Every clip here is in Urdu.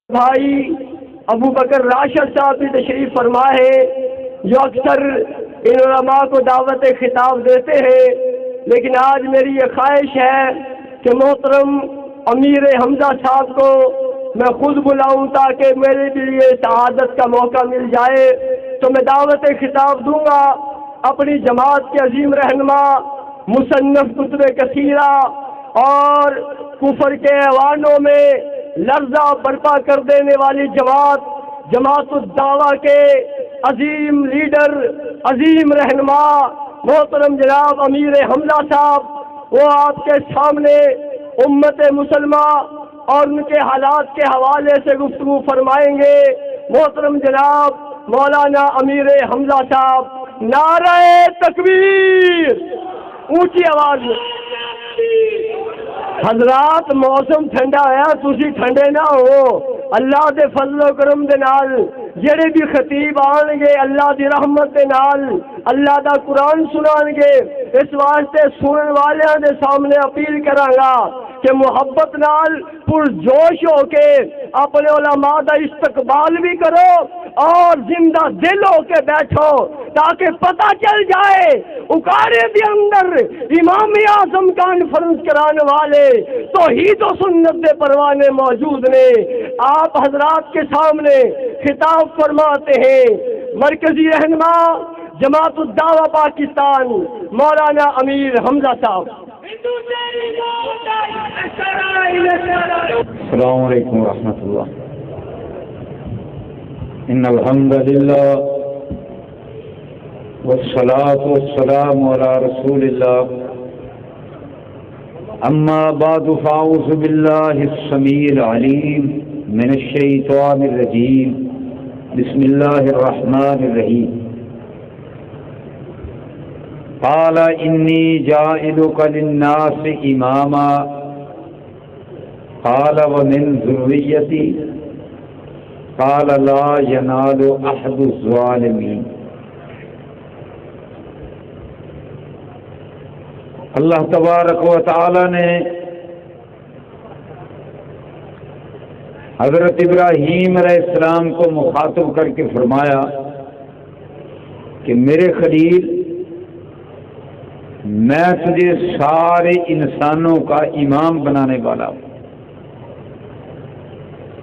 بھائی ابو بکر راشد صاحب بھی تشریف فرما ہے جو اکثر ان علماء کو دعوت خطاب دیتے ہیں، لیکن آج میری یہ خواہش ہے کہ محترم امیر حمزہ صاحب کو میں خود بلاؤں تاکہ میرے لیے سعادت کا موقع مل جائے، تو میں دعوت خطاب دوں گا اپنی جماعت کے عظیم رہنما، مصنف کتب کثیرہ اور کفر کے ایوانوں میں لرزہ برپا کر دینے والی جماعت الدعویٰ کے عظیم لیڈر، عظیم رہنما محترم جناب امیر حمزہ صاحب، وہ آپ کے سامنے امت مسلمہ اور ان کے حالات کے حوالے سے گفتگو فرمائیں گے۔ محترم جناب مولانا امیر حمزہ صاحب، نعرہ تکبیر، اونچی آواز میں۔ حضرات موسم ٹھنڈا ہے، تسی ٹھنڈے نہ ہو، اللہ دے فضل و کرم دے نال جڑے بھی خطیب آن گے اللہ دی رحمت دے نال اللہ دا قرآن سنان گے، اس واسطے سنن والیاں دے سامنے اپیل کراں گا کہ محبت نال پرجوش ہو کے اپنے علماء دا استقبال بھی کرو اور زندہ دل ہو کے بیٹھو تاکہ پتہ چل جائے اکارے دے اندر امام اعظم کانفرنس کرانے والے توحید و سنت دے پروانے موجود نے۔ آپ حضرات کے سامنے خطاب فرماتے ہیں مرکزی رہنما جماعت الدعوہ پاکستان مولانا امیر حمزہ صاحب۔ السلام علیکم ورحمۃ اللہ۔ ان الحمد للہ والصلاة والسلام علی رسول اللہ، اما بعد فاعوذ باللہ السمیع العلیم من الشیطان الرجیم، بسم اللہ الرحمن الرحیم۔ قال انی جاعلک للناس اماما قال ومن ذریتی قال لا ینال احد الظالمین۔ اللہ تبارک و تعالی نے حضرت ابراہیم علیہ السلام کو مخاطب کر کے فرمایا کہ میرے خلیل، میں تجھے سارے انسانوں کا امام بنانے والا ہوں۔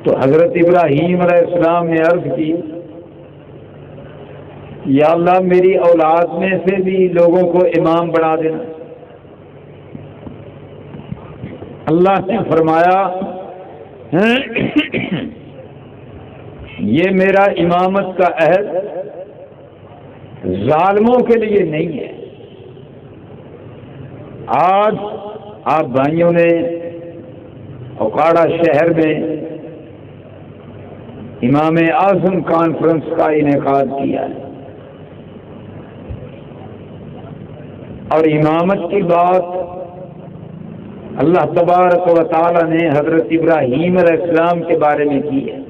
تو حضرت ابراہیم علیہ السلام نے عرض کی، یا اللہ میری اولاد میں سے بھی لوگوں کو امام بنا دینا۔ اللہ نے فرمایا یہ میرا امامت کا عہد ظالموں کے لیے نہیں ہے۔ آج آپ بھائیوں نے اوکاڑا شہر میں امام اعظم کانفرنس کا انعقاد کیا ہے، اور امامت کی بات اللہ تبارک و تعالی نے حضرت ابراہیم علیہ السلام کے بارے میں کی ہے۔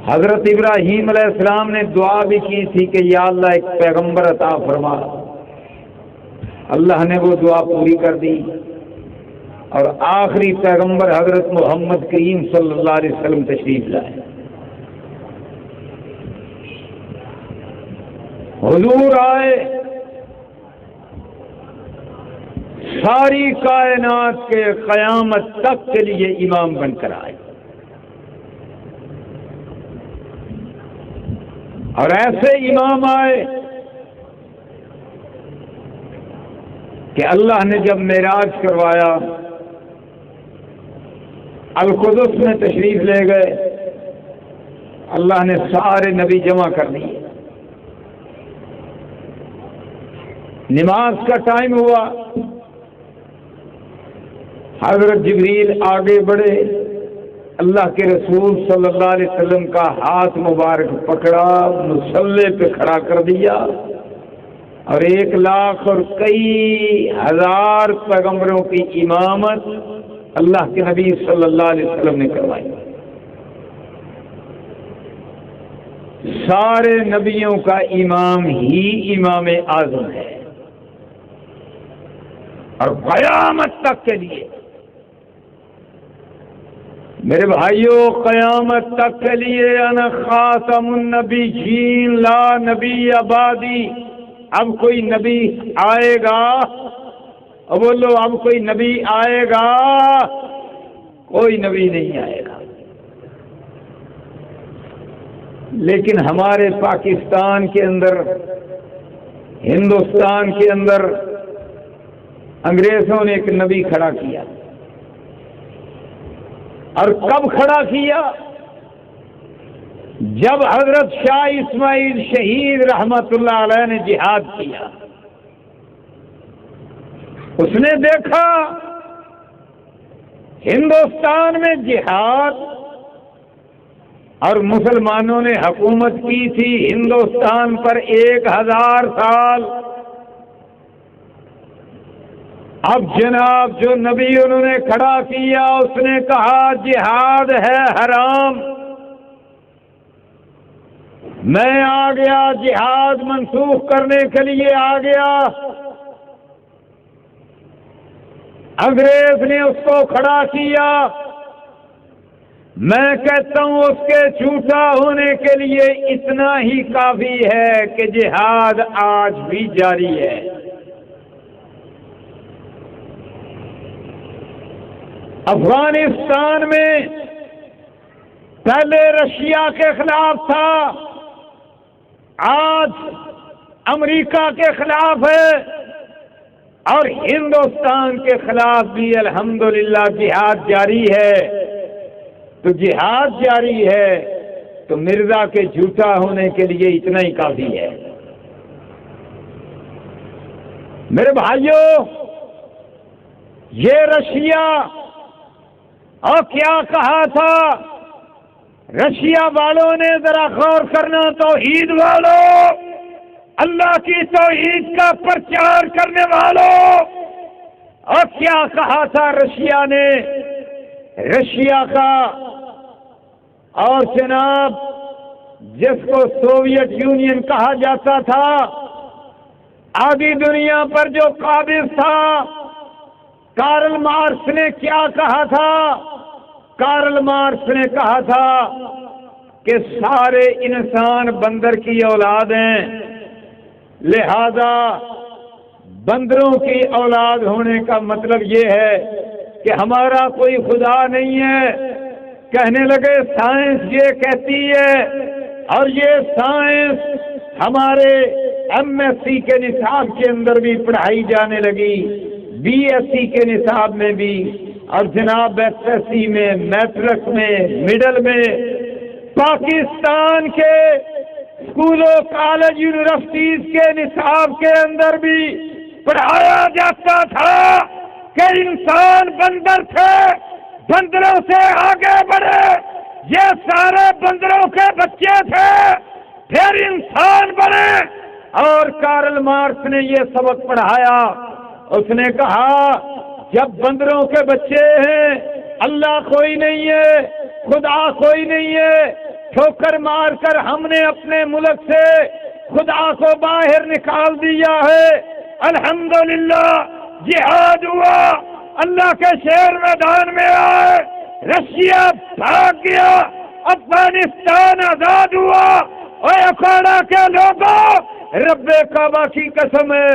حضرت ابراہیم علیہ السلام نے دعا بھی کی تھی کہ یا اللہ ایک پیغمبر عطا فرما۔ اللہ نے وہ دعا پوری کر دی، اور آخری پیغمبر حضرت محمد کریم صلی اللہ علیہ وسلم تشریف لائے۔ حضور آئے، ساری کائنات کے قیامت تک کے لیے امام بن کر آئے، اور ایسے امام آئے کہ اللہ نے جب معراج کروایا القدس میں تشریف لے گئے، اللہ نے سارے نبی جمع کر دیے، نماز کا ٹائم ہوا، حضرت جبریل آگے بڑھے، اللہ کے رسول صلی اللہ علیہ وسلم کا ہاتھ مبارک پکڑا، مصلی پہ کھڑا کر دیا، اور 1,00,000 اور کئی ہزار پیغمبروں کی امامت اللہ کے نبی صلی اللہ علیہ وسلم نے کروائی۔ سارے نبیوں کا امام ہی امام اعظم ہے، اور قیامت تک کے لیے میرے بھائیوں، قیامت تک کے لیے انا خاتم النبیین لا نبی بعدی، اب کوئی نبی آئے گا؟ بولو، اب کوئی نبی آئے گا؟ کوئی نبی نہیں آئے گا۔ لیکن ہمارے پاکستان کے اندر، ہندوستان کے اندر انگریزوں نے ایک نبی کھڑا کیا، اور کب کھڑا کیا؟ جب حضرت شاہ اسماعیل شہید رحمت اللہ علیہ نے جہاد کیا۔ اس نے دیکھا ہندوستان میں جہاد، اور مسلمانوں نے حکومت کی تھی ہندوستان پر 1000 سال۔ اب جناب جو نبی انہوں نے کھڑا کیا، اس نے کہا جہاد ہے حرام، میں آ گیا جہاد منسوخ کرنے کے لیے آ گیا۔ انگریز نے اس کو کھڑا کیا۔ میں کہتا ہوں اس کے جھوٹا ہونے کے لیے اتنا ہی کافی ہے کہ جہاد آج بھی جاری ہے۔ افغانستان میں پہلے رشیا کے خلاف تھا، آج امریکہ کے خلاف ہے، اور ہندوستان کے خلاف بھی الحمدللہ جہاد جاری ہے۔ تو جہاد جاری ہے تو مرزا کے جھوٹا ہونے کے لیے اتنا ہی کافی ہے۔ میرے بھائیوں، یہ رشیا، اور کیا کہا تھا رشیا والوں نے؟ ذرا غور کرنا، توحید والوں، اللہ کی توحید کا پرچار کرنے والوں، اور کیا کہا تھا رشیا نے؟ رشیا کا، اور جناب جس کو سوویت یونین کہا جاتا تھا، آدھی دنیا پر جو قابض تھا، کارل مارکس نے کیا کہا تھا؟ کارل مارکس نے کہا تھا کہ سارے انسان بندر کی اولاد ہیں، لہذا بندروں کی اولاد ہونے کا مطلب یہ ہے کہ ہمارا کوئی خدا نہیں ہے۔ کہنے لگے سائنس یہ کہتی ہے، اور یہ سائنس ہمارے ایم ایس سی کے نصاب کے اندر بھی پڑھائی جانے لگی، بی ایس سی کے نصاب میں بھی، اور جناب ایس ایس سی میں، میٹرک میں، مڈل میں۔ پاکستان کے اسکولوں، کالج، یونیورسٹیز کے نصاب کے اندر بھی پڑھایا جاتا تھا کہ انسان بندر تھے، بندروں سے آگے بڑھے، یہ سارے بندروں کے بچے تھے، پھر انسان بنے۔ اور کارل مارکس نے یہ سبق پڑھایا، اس نے کہا جب بندروں کے بچے ہیں، اللہ کوئی نہیں ہے، خدا کوئی نہیں ہے، ٹھوکر مار کر ہم نے اپنے ملک سے خدا کو باہر نکال دیا ہے، الحمدللہ جہاد ہوا، اللہ کے شیر میدان میں آئے، رشیا بھاگ گیا، افغانستان آزاد ہوا۔ اور اکھاڑا کے لوگوں، رب کعبہ کی قسم ہے،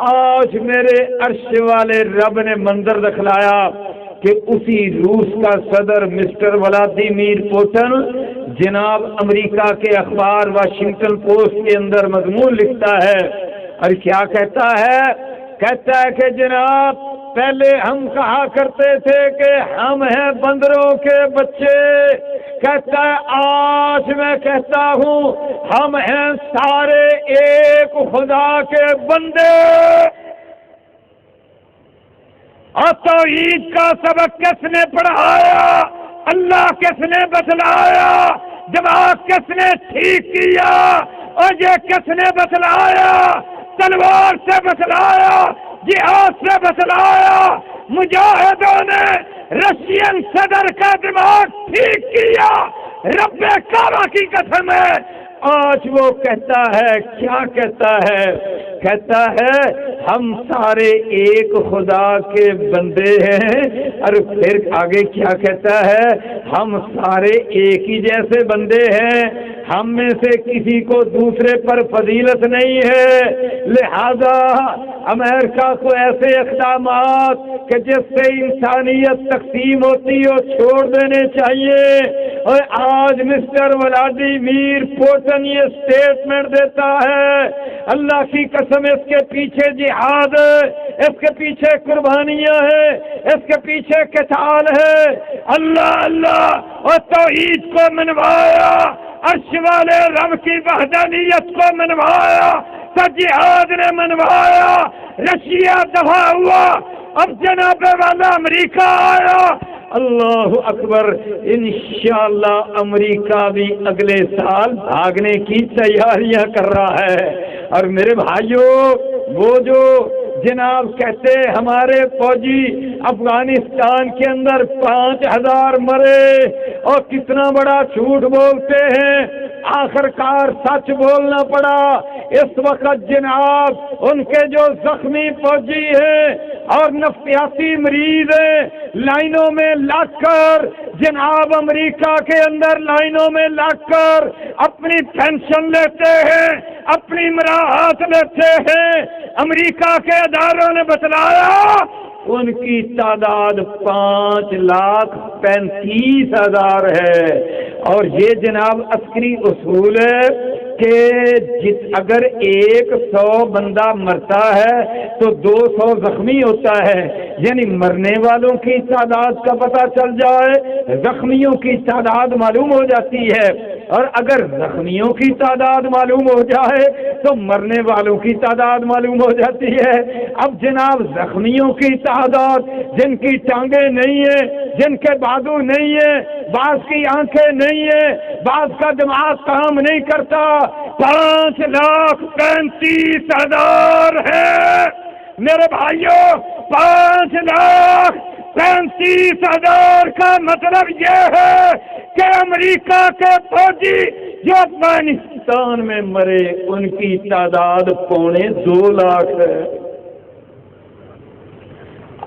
آج میرے عرش والے رب نے منظر دکھلایا کہ اسی روس کا صدر مسٹر ولادیمیر پوٹن جناب امریکہ کے اخبار واشنگٹن پوسٹ کے اندر مضمون لکھتا ہے، اور کیا کہتا ہے؟ کہتا ہے کہ جناب پہلے ہم کہا کرتے تھے کہ ہم ہیں بندروں کے بچے، کہتا ہے آج میں کہتا ہوں ہم ہیں سارے ایک خدا کے بندے۔ اور توحید کا سبق کس نے پڑھایا؟ اللہ کس نے بتلایا؟ دماغ کس نے ٹھیک کیا؟ اور یہ کس نے بتلایا؟ تلوار سے بتلایا، جہاد سے بتلایا، مجاہدوں نے رشین صدر کا دماغ ٹھیک کیا، رب کعبہ کی قسم ہے۔ آج وہ کہتا ہے، کیا کہتا ہے کہتا ہے ہم سارے ایک خدا کے بندے ہیں، اور پھر آگے کیا کہتا ہے؟ ہم سارے ایک ہی جیسے بندے ہیں، ہم میں سے کسی کو دوسرے پر فضیلت نہیں ہے، لہذا امریکہ کو ایسے اقدامات کہ جس سے انسانیت تقسیم ہوتی ہو چھوڑ دینے چاہیے۔ اور آج مسٹر ولادیمیر پوٹن یہ اسٹیٹمنٹ دیتا ہے، اللہ کی قسم اس کے پیچھے جہاد ہے، اس کے پیچھے قربانیاں ہیں، اس کے پیچھے قتال ہے۔ اللہ اللہ اور توحید کو منوایا، عرش والے رب کی وحدانیت کو منوایا، تو جہاد نے منوایا، رشیا دفاع ہوا، اب جناب والا امریکہ آیا۔ اللہ اکبر، انشاءاللہ امریکہ بھی اگلے سال بھاگنے کی تیاریاں کر رہا ہے۔ اور میرے بھائیوں، وہ جو جناب کہتے ہمارے فوجی افغانستان کے اندر 5000 مرے، اور کتنا بڑا جھوٹ بولتے ہیں، آخر کار سچ بولنا پڑا۔ اس وقت جناب ان کے جو زخمی فوجی ہیں اور نفسیاتی مریض ہیں، لائنوں میں لگ کر جناب امریکہ کے اندر لائنوں میں لگ کر اپنی پینشن لیتے ہیں، اپنی مراحت لیتے ہیں۔ امریکہ کے اداروں نے بتلایا ان کی تعداد 5,35,000 ہے۔ اور یہ جناب عسکری اصول ہے کہ اگر 100 بندہ مرتا ہے تو 200 زخمی ہوتا ہے، یعنی مرنے والوں کی تعداد کا پتہ چل جائے، زخمیوں کی تعداد معلوم ہو جاتی ہے، اور اگر زخمیوں کی تعداد معلوم ہو جائے تو مرنے والوں کی تعداد معلوم ہو جاتی ہے۔ اب جناب زخمیوں کی تعداد، جن کی ٹانگیں نہیں ہیں، جن کے بازو نہیں ہیں، بعض کی آنکھیں نہیں ہیں، بعض کا دماغ کام نہیں کرتا، 5,35,000 ہے۔ میرے بھائیوں، 5,35,000 کا مطلب یہ ہے کہ امریکہ کے فوجی جو افغانستان میں مرے ان کی تعداد 2.25 لاکھ ہے۔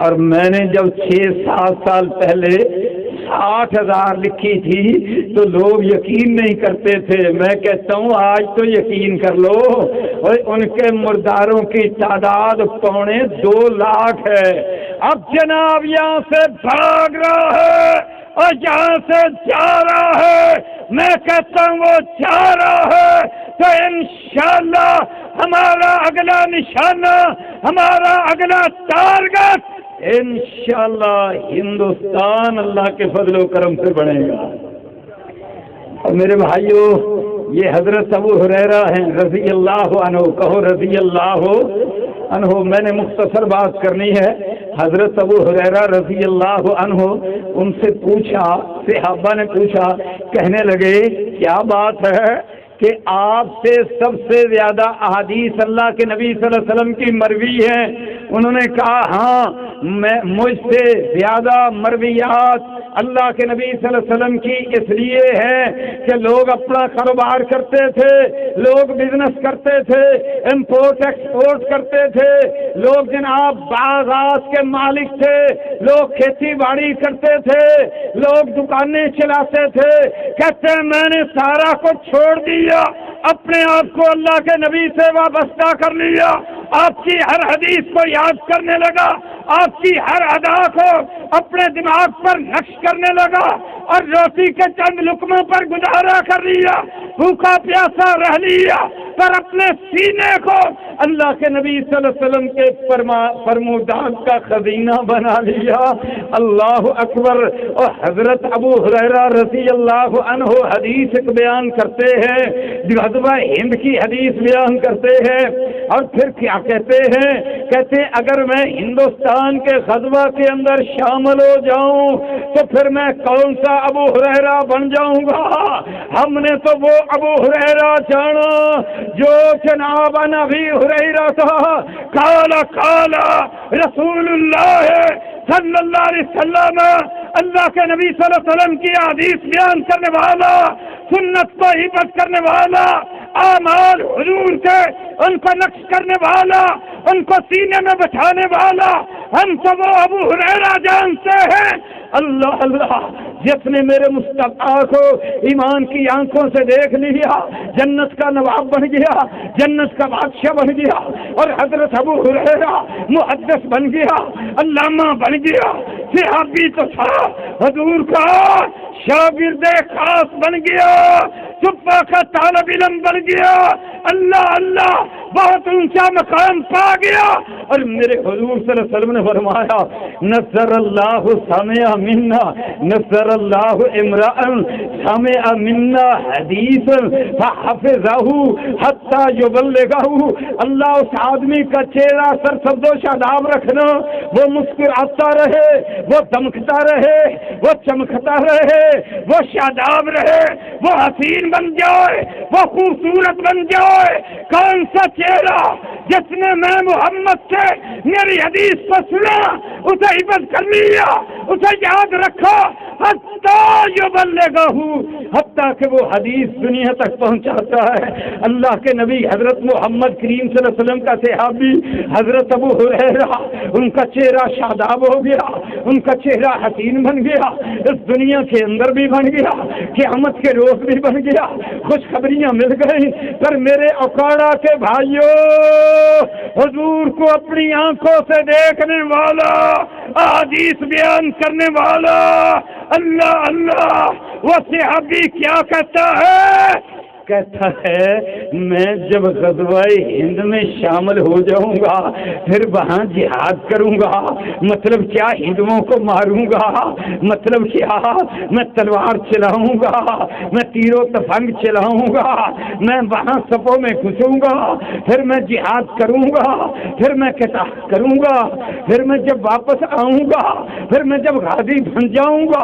اور میں نے جب 6-7 سال پہلے 60,000 لکھی تھی تو لوگ یقین نہیں کرتے تھے۔ میں کہتا ہوں آج تو یقین کر لو، اور ان کے مرداروں کی تعداد 2.25 لاکھ ہے۔ اب جناب یہاں سے بھاگ رہا ہے اور یہاں سے جا رہا ہے، میں کہتا ہوں وہ جا رہا ہے تو انشاءاللہ ہمارا اگلا نشانہ، ہمارا اگلا ٹارگٹ انشاءاللہ ہندوستان اللہ کے فضل و کرم سے بنے گا۔ اور میرے بھائیوں، یہ حضرت ابو ہریرہ ہیں رضی اللہ عنہ، کہو رضی اللہ عنہ۔ میں نے مختصر بات کرنی ہے۔ حضرت ابو ہریرہ رضی اللہ عنہ، ان سے پوچھا، صحابہ نے پوچھا، کہنے لگے کیا بات ہے کہ آپ سے سب سے زیادہ احادیث اللہ کے نبی صلی اللہ علیہ وسلم کی مروی ہیں؟ انہوں نے کہا ہاں، مجھ سے زیادہ مرویات اللہ کے نبی صلی اللہ علیہ وسلم کی اس لیے ہے کہ لوگ اپنا کاروبار کرتے تھے، لوگ بزنس کرتے تھے، امپورٹ ایکسپورٹ کرتے تھے، لوگ جناب باغات کے مالک تھے، لوگ کھیتی باڑی کرتے تھے، لوگ دکانیں چلاتے تھے۔ کہتے ہیں میں نے سارا کچھ چھوڑ دیا، اپنے آپ کو اللہ کے نبی سے وابستہ کر لیا، آپ کی ہر حدیث کو یاد کرنے لگا، آپ کی ہر ادا کو اپنے دماغ پر نقش کرنے لگا، اور روٹی کے چند لقموں پر گزارا کر لیا، بھوکا پیاسا رہ لیا، پر اپنے سینے کو اللہ کے نبی صلی اللہ علیہ وسلم کے فرمودات کا خزینہ بنا لیا۔ اللہ اکبر۔ اور حضرت ابو ہریرہ رضی اللہ عنہ حدیث بیان کرتے ہیں، غزوہ ہند کی حدیث بیان کرتے ہیں، اور پھر کیا کہتے ہیں؟ کہتے ہیں اگر میں ہندوستان کے غزوہ کے اندر شامل ہو جاؤں تو پھر میں کون سا ابو ہریرہ بن جاؤں گا؟ ہم نے تو وہ ابو ہریرہ جانا جو جناب نبی ہریرہ تھا، کالا کالا رسول اللہ صلی اللہ علیہ وسلم اللہ کے نبی صلی اللہ علیہ وسلم کی حدیث بیان کرنے والا، سنت کو حفظ کرنے والا، اعمال حضور کے ان کو نقش کرنے والا، ان کو سینے میں بٹھانے والا، ہم تو وہ ابو ہریرہ جانتے ہیں۔ اللہ اللہ، جس نے میرے مصطفیٰ کو ایمان کی آنکھوں سے دیکھ لیا، جنت کا نواب بن گیا، جنت کا بادشاہ بن گیا، اور حضرت ابو ہریرہ محدث بن گیا، علامہ بن گیا، صحابی تو تھا، حضور کا شاگرد خاص بن گیا، صفا کا طالب علم بن گیا، اللہ اللہ بہت اونچا مقام پا گیا۔ اور میرے حضور صلی اللہ علیہ وسلم نے فرمایا، نصر اللہ سمع منا، نصر اللہ امرأ سمع منا حدیثا فحفظہ حتی یبلغہ۔ اللہ اس آدمی کا چہرہ سرسبز و شاداب رکھنا، وہ مسکراتا رہے، وہ دمکتا رہے، وہ چمکتا رہے، وہ شاداب رہے، وہ حسین بن جائے، وہ خوبصورت بن جائے۔ کون سا چہرہ جس نے میں محمد سے میری حدیث کو سنا، اسے حفظ کر لیا، اسے یاد رکھا، حتیٰ یبلغہ، حتیٰ کہ وہ حدیث دنیا تک پہنچاتا ہے۔ اللہ کے نبی حضرت محمد کریم صلی اللہ علیہ وسلم کا صحابی حضرت ابو ہریرہ، ان کا چہرہ شاداب ہو گیا، ان کا چہرہ حسین بن گیا، اس دنیا کے اندر بھی بن گیا، قیامت کے روز بھی بن گیا، خوشخبریاں مل گئی۔ پر میرے اکاڑا کے بھائیوں، حضور کو اپنی آنکھوں سے دیکھنے والا، احادیث بیان کرنے والا، اللہ اللہ، وہ صحابی کیا کہتا ہے؟ کہتا ہے میں جب غزوہ ہند میں شامل ہو جاؤں گا پھر وہاں جہاد کروں گا۔ مطلب کیا؟ ہندوؤں کو ماروں گا، مطلب کیا؟ میں تلوار چلاؤں گا، میں تیر و تفنگ چلاؤں گا، میں وہاں صفوں میں گھسوں گا، پھر میں جہاد کروں گا، پھر میں قتال کروں گا، پھر میں جب واپس آؤں گا، پھر میں جب غازی بن جاؤں گا،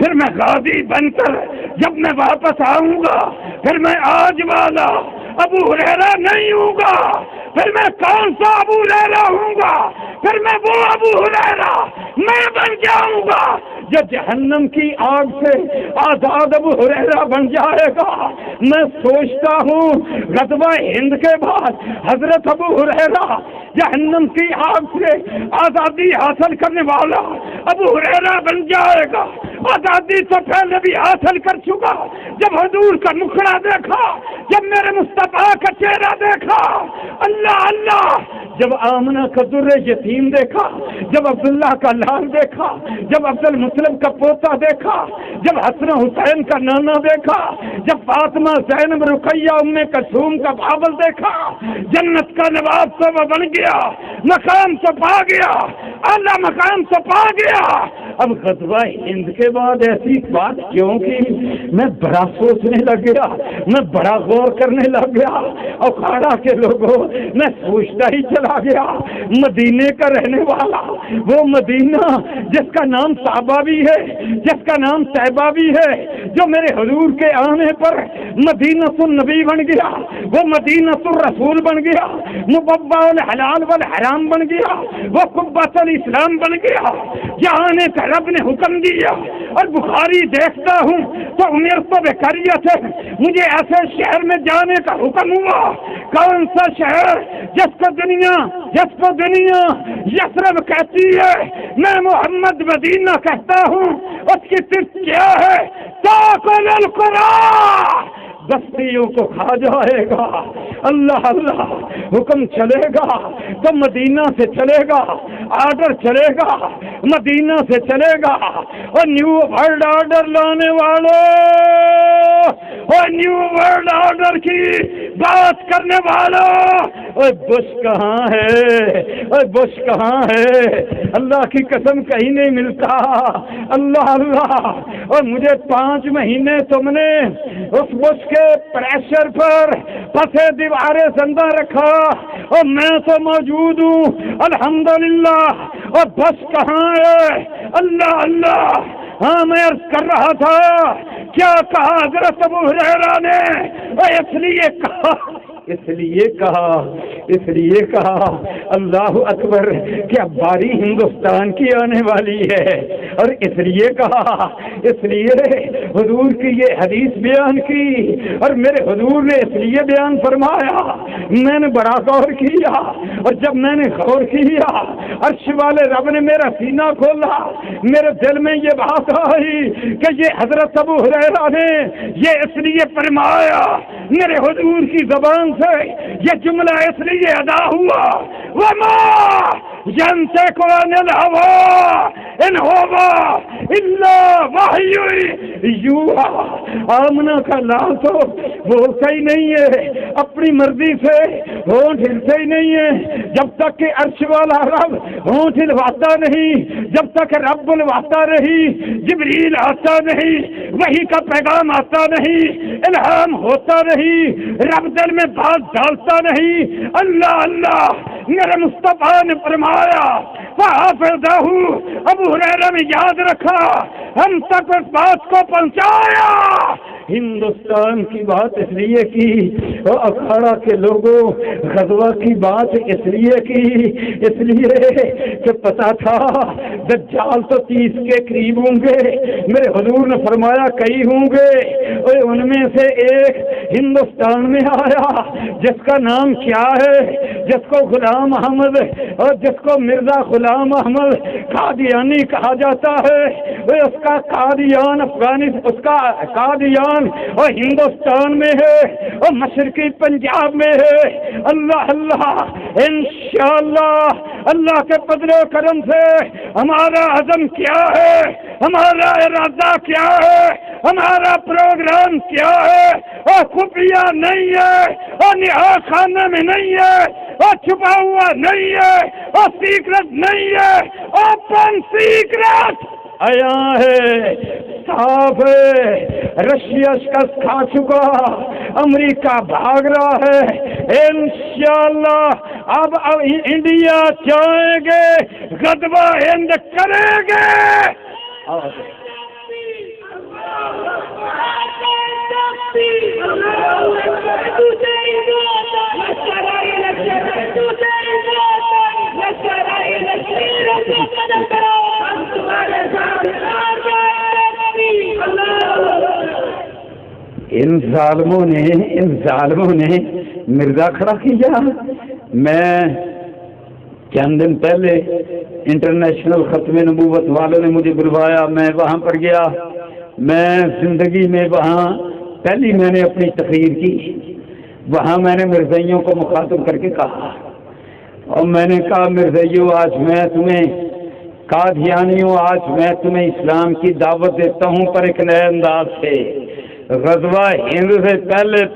پھر میں غازی بن کر جب میں واپس آؤں گا پھر میں آج والا ابو ہریرہ نہیں ہوں گا، پھر میں کون سا ابو ہریرہ ہوں گا؟ پھر میں وہ ابو ہریرہ میں بن جاؤں گا جو جہنم کی آگ سے آزاد ابو ہریرہ بن جائے گا۔ میں سوچتا ہوں غزوہ ہند کے بعد حضرت ابو ہریرہ جہنم کی آگ سے آزادی حاصل کرنے والا ابو ہریرہ بن جائے گا۔ آزادی تو پہلے بھی حاصل کر چکا، جب حضور کا مکھڑا دیکھا، جب میرے مصطفیٰ کا چہرہ دیکھا، اللہ اللہ، جب آمنہ کا در یتیم دیکھا، جب عبداللہ کا لال دیکھا، جب عبد المطلب کا پوتا دیکھا، جب حسن حسین کا نانا دیکھا، جب فاطمہ زینب رقیہ ام کلثوم کا بابل دیکھا، جنت کا نواب تو وہ بن گیا، مقام تو پا گیا، اعلیٰ مقام تو پا گیا۔ اب غزوہ ہند کے بعد ایسی بات کیوں کی؟ میں بڑا سوچنے لگ گیا، میں بڑا غور کرنے لگ گیا، اکھاڑا کے لوگوں میں سوچتا ہی چلا گیا، مدینے کا رہنے والا، وہ مدینہ جس کا نام صحابہ بھی ہے، جس کا نام طیبہ بھی ہے، جو میرے حضور کے آنے پر مدینہ النبی بن گیا، وہ مدینہ الرسول بن گیا، مبوّع الحلال والحرام بن گیا، وہ قبۃ الاسلام بن گیا، جہاں کا رب نے حکم دیا۔ اور بخاری دیکھتا ہوں تو امیر تو بکریت ہے، مجھے ایسے شہر میں جانے کا حکم ہوا۔ کون سا شہر جس کو دنیا یثرب کہتی ہے، میں محمد مدینہ کہتا ہوں، اس کی صرف کیا ہے؟ تاکل القرآن، بستیوں کو کھا جائے گا۔ اللہ اللہ، حکم چلے گا تو مدینہ سے چلے گا، آرڈر چلے گا مدینہ سے چلے گا۔ اور نیو ورلڈ آرڈر لانے والوں، اور نیو ورلڈ آرڈر کی بات کرنے والوں، اور بش کہاں ہے؟ اور بش کہاں ہے؟ اللہ کی قسم کہیں نہیں ملتا۔ اللہ اللہ، اور مجھے 5 مہینے تم نے اس بش کے پریشر پر پسے دیوارے زندہ رکھا، اور میں تو موجود ہوں الحمدللہ، اور بس کہاں ہے؟ اللہ اللہ، ہاں میں عرض کر رہا تھا، کیا کہا حضرت ابو ہریرہ نے؟ اور اس لیے کہا اس لیے کہا اللہ اکبر کیا باری ہندوستان کی آنے والی ہے، اور اس لیے حضور کی یہ حدیث بیان کی، اور میرے حضور نے اس لیے بیان فرمایا۔ میں نے بڑا غور کیا، اور جب میں نے غور کیا عرش والے رب نے میرا سینہ کھولا، میرے دل میں یہ بات آئی کہ یہ حضرت ابو ہریرہ نے یہ اس لیے فرمایا، میرے حضور کی زبان سے یہ جملہ اس لیے ادا ہوا، وما ينطق عن الهوى ان هو الا وحی یوحی۔ آمنہ کا لال تو بولتا ہی نہیں ہے، اپنی مرضی سے ہونٹ ہلتے ہی نہیں ہے، جب تک کہ عرش والا رب ہونٹ ہلواتا نہیں، جب تک رب بلواتا نہیں، جبریل آتا نہیں، وحی کا پیغام آتا نہیں، الہام ہوتا نہیں، رب دل میں بات ڈالتا نہیں۔ اللہ اللہ میرے مصطفیٰ نے فرمایا فحافظہ، ابو ہریرہ نے یاد رکھا، ہم تک اس بات کو پہنچایا۔ ہندوستان کی بات اس لیے کی، اور اکھاڑا کے لوگوں غزوہ کی بات اس لیے کہ پتا تھا دجال تو 30 کے قریب ہوں گے، میرے حضور نے فرمایا کئی ہوں گے، اور ان میں سے ایک ہندوستان میں آیا جس کا نام کیا ہے، جس کو غلام احمد اور جس کو مرزا غلام احمد قادیانی کہا جاتا ہے، اس کا قادیان اس کا قادیان اور ہندوستان میں ہے اور مشرقی پنجاب میں ہے۔ اللہ اللہ انشاءاللہ اللہ کے فضل و کرم سے ہمارا عزم کیا ہے، ہمارا ارادہ کیا ہے، ہمارا پروگرام کیا ہے، اور خفیہ نہیں ہے، اور نہا خانے میں نہیں ہے، اور چھپا ہوا نہیں ہے، اور سیکرٹ نہیں ہے، اوپن سیکرٹ آیا ہے، صاف ہے۔ رشیا شکست کھا چکا، امریکہ بھاگ رہا ہے، انشاءاللہ اب انڈیا جائیں گے، غزوہ ہند کریں گے۔ ان ظالموں نے مرزا کھڑا کیا۔ میں چند دن پہلے انٹرنیشنل ختم نبوت والوں نے مجھے بلوایا، میں وہاں پر گیا۔ میں زندگی میں وہاں پہلی میں نے اپنی تقریر کی، وہاں میں نے مرزائیوں کو مخاطب کر کے کہا، اور میں نے کہا مرزائیوں آج میں تمہیں قادیانیوں آج میں تمہیں اسلام کی دعوت دیتا ہوں، پر ایک نئے انداز سے۔ غزوہ ہند سے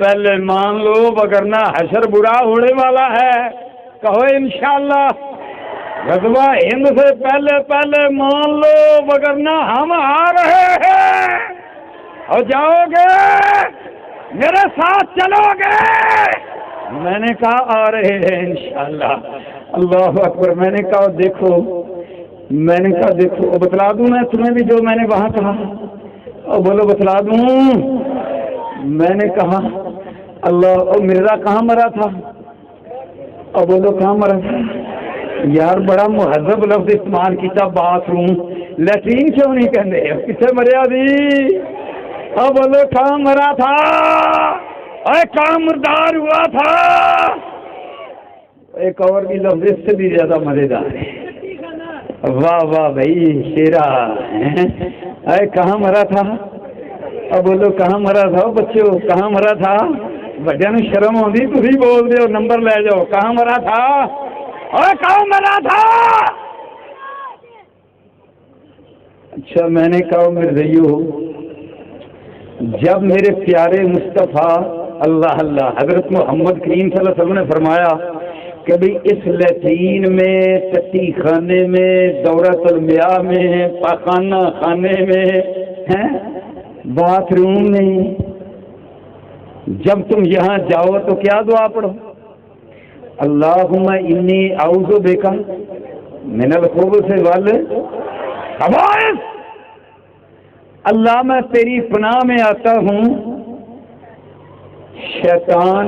پہلے مان لو، وگرنہ حشر برا ہونے والا ہے۔ کہو انشاءاللہ غزوہ ہند سے پہلے مان لو، وگرنہ ہم آ رہے ہیں، اور جاؤ گے میرے ساتھ چلو گے؟ میں نے کہا آ رہے ہیں انشاءاللہ۔ اللہ اکبر۔ میں نے کہا دیکھو بتلا دوں میں تمہیں بھی جو میں نے وہاں کہا، اور بولو بتلا دوں۔ میں نے کہا اللہ، اور مرزا کہاں مرا تھا؟ اور بولو کہاں مرا تھا؟ یار بڑا مہذب لفظ استعمال کیا، باتھ روم، لیٹرین کیوں نہیں کہتے؟ کتنے مریا دی؟ اور بولو کہاں مرا تھا؟ اے کہاں مردار ہوا تھا؟ ایک اور بھی لفظ اس سے بھی زیادہ مزیدار ہے۔ واہ واہ بھائی شیرا، اے کہاں مرا تھا؟ اور بولو کہاں مرا تھا؟ بچوں کہاں مرا تھا؟ بڑے نو شرم آتی، تھی بول دو، نمبر لے جاؤ، کہاں مرا تھا؟ اور کہاں مرا تھا؟ اچھا میں نے کہا مرزائیو، جب میرے پیارے مصطفیٰ اللہ اللہ حضرت محمد کریم صلی اللہ علیہ وسلم نے فرمایا کہ بھی اس لیٹرین میں، ٹٹی خانے میں، دورۃ المیاہ میں، پاخانہ خانے میں، باتھ روم میں، جب تم یہاں جاؤ تو کیا دعا پڑھو؟ اللہم انی اعوذ بک من الخبث والخبائث۔ اللہ میں تیری پناہ میں آتا ہوں شیطان،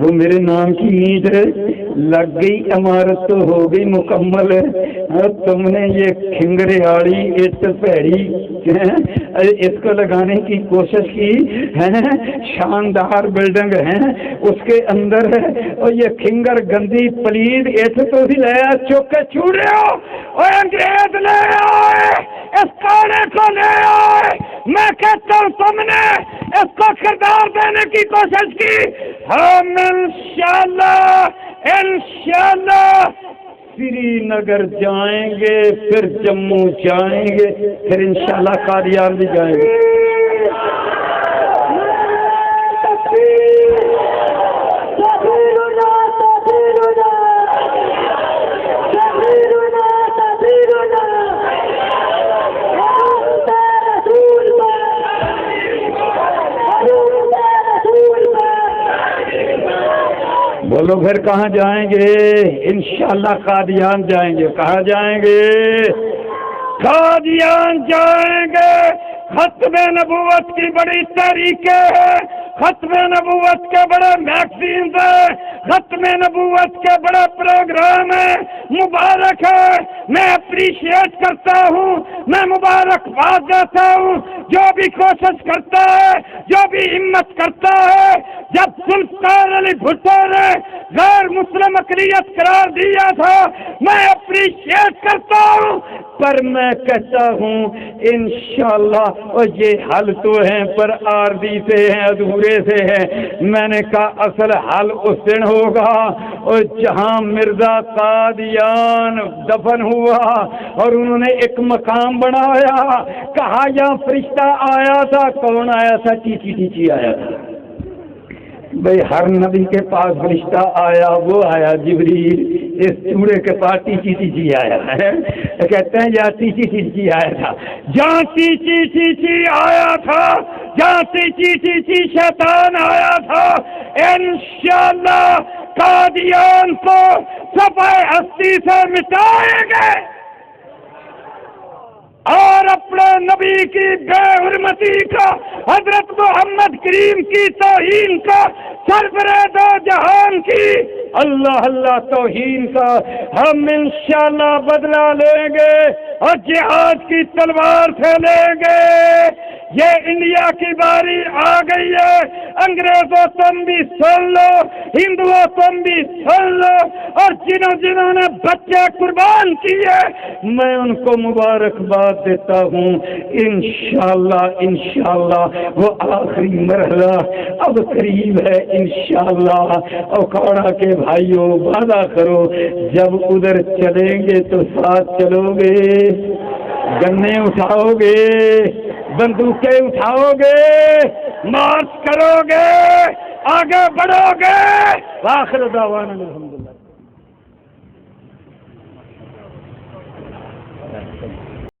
وہ میرے نام کی اینٹ لگ گئی، عمارت تو ہو گئی مکمل، تم نے یہ کھنگرے آڑی اٹ پیڑی اس کو لگانے کی کوشش کی ہے، شاندار بلڈنگ ہے اس کے اندر ہے، اور یہ کھنگر گندی پلید اٹ تو بھی لیا چوک کے چھوڑے ہو، اور انگریز لے آئے اس کانے کو لے آئے، میں کہتا ہوں تم نے اس کو کردار دینے کی کوشش کی، ہم انشاءاللہ سری نگر جائیں گے، پھر جموں جائیں گے، پھر انشاءاللہ قادیان بھی جائیں گے۔ بولو پھر کہاں جائیں گے؟ انشاءاللہ قادیان جائیں گے۔ کہاں جائیں گے؟ قادیان جائیں گے۔ ختم نبوت کی بڑی تحریکیں ہیں، ختم نبوت کے بڑے میگزینز ہیں، ختم نبوت کے بڑے پروگرام ہیں، مبارک ہے، میں اپریشیٹ کرتا ہوں، میں مبارکباد دیتا ہوں جو بھی کوشش کرتا ہے، جو بھی ہمت کرتا ہے۔ جب ذوالفقار علی بھٹو نے غیر مسلم اقلیت قرار دیا تھا، میں اپریشیٹ کرتا ہوں، پر میں کہتا ہوں انشاءاللہ اور یہ حل تو ہیں پر عارضی سے ہیں، ادھورے سے ہیں۔ میں نے کہا اصل حل اس دن ہوگا اور جہاں مرزا قادیان دفن ہوا اور انہوں نے ایک مقام بنایا، کہا یہاں فرشتہ آیا تھا، کون آیا تھا؟ چیچی چیچی آیا تھا۔ بھئی ہر نبی کے پاس فرشتہ آیا، وہ آیا جبریل، اس چوڑے کے پاس چیچی چیچی آیا ہے، کہتے ہیں یا چیچی چیچی آیا تھا۔ جہاں چیچی چیچی آیا تھا، جہاں چیچی چیچی شیطان آیا تھا، انشاءاللہ قادیان کو صفحہ ہستی سے مٹائیں گے اور اپنے نبی کی بے حرمتی کا، حضرت محمد کریم کی توہین کا، سربراہ دو جہان کی اللہ اللہ توہین کا ہم انشاءاللہ بدلہ لیں گے اور جہاد کی تلوار سے لیں گے۔ یہ انڈیا کی باری آ گئی ہے، انگریزوں تم بھی سن لو، ہندوؤں تم بھی سن لو، اور جنہوں نے بچے قربان کیے میں ان کو مبارکباد دیتا ہوں۔ انشاءاللہ انشاءاللہ وہ آخری مرحلہ اب قریب ہے انشاءاللہ۔ اوکھاڑا کے بھائیوں وعدہ کرو جب ادھر چلیں گے تو ساتھ چلو گے، گنے اٹھاؤ گے، بندوقیں اٹھاؤ گے، مارچ کرو گے، آگے بڑھو گے۔ آخر دعوانا الحمدللہ۔